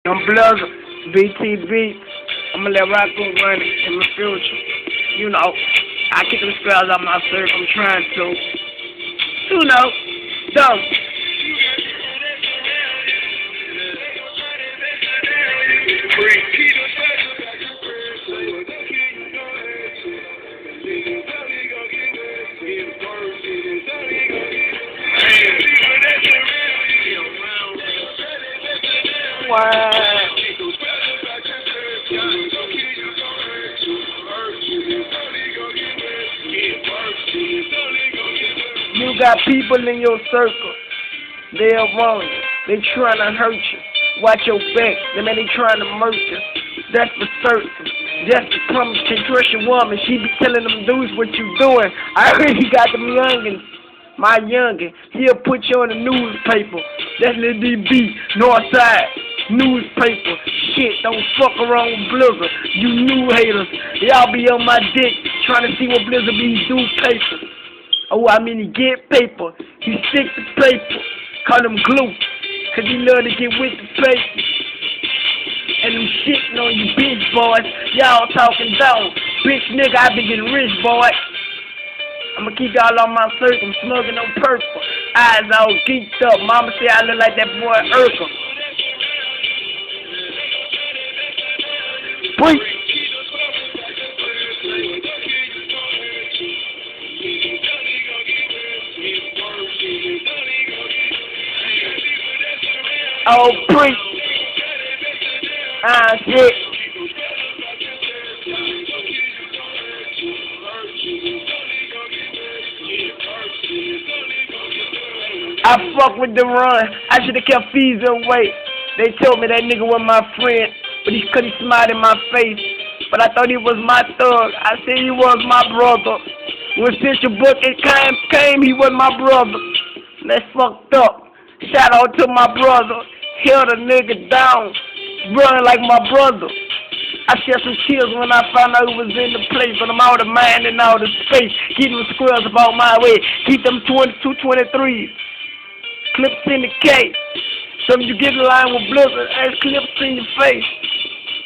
I'm Blizzard, BTB. I'ma let rock go run it in the future. You know, I kick them spells out my circle. I'm trying to. You know, dumb. Wow. You got people in your circle. They're wrong you. They trying to hurt you. Watch your back. They trying to murder you. That's for certain. Just to promise can trust your woman. She be telling them dudes what you doing. I heard he got them youngins. My youngin, he'll put you on the newspaper. That's Lil DB, Northside, newspaper. Shit, don't fuck around with Blizzard. You new haters, y'all be on my dick trying to see what Blizzard be do paper. Oh, I mean he get paper. He stick to paper. Call him glue, cause he love to get with the paper. And them shitting on you bitch boys. Y'all talking down. Bitch nigga, I be getting rich, boy. I'ma keep y'all on my circle, I'm smoking on purple. Eyes all geeked up. Mama say I look like that boy Urkel. Preach. Oh, preach. Shit. I fuck with the run. I shoulda kept fees away. They told me that nigga was my friend, but he couldn't smile in my face. But I thought he was my thug. I said he was my brother. When Central Book it came, he was my brother. That's fucked up. Shout out to my brother. Held a nigga down, running like my brother. I shed some tears when I found out he was in the place, but I'm out of mind and out of space. Keep them squirrels about my way. Keep them 2223s. Clips in the case. So when you get in line with Blizzard, there's clips in your face.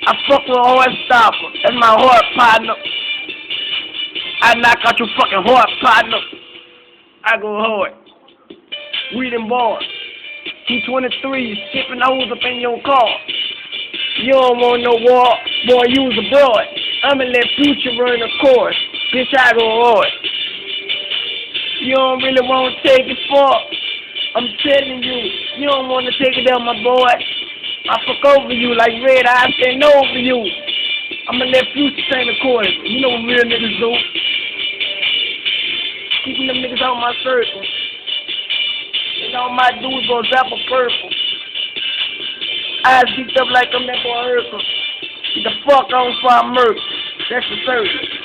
I fuck with a hard stopper. That's my heart partner. I knock out your fucking heart partner. I go hard. Reading bars. T23s, skipping holes up in your car. You don't want no war, boy, you was abroad. I'ma let Future run the course. Bitch, I go hard. You don't really want to take it far. I'm telling you, you don't want to take it down, my boy. I fuck over you like Red Eye stand over you. I'ma let Future sing the chorus. You know what real niggas do. Keeping them niggas on my circle. And all my dudes go zap a purple. Eyes geeked up like I'm that boy Urkel. Get the fuck on for I murk. That's the third.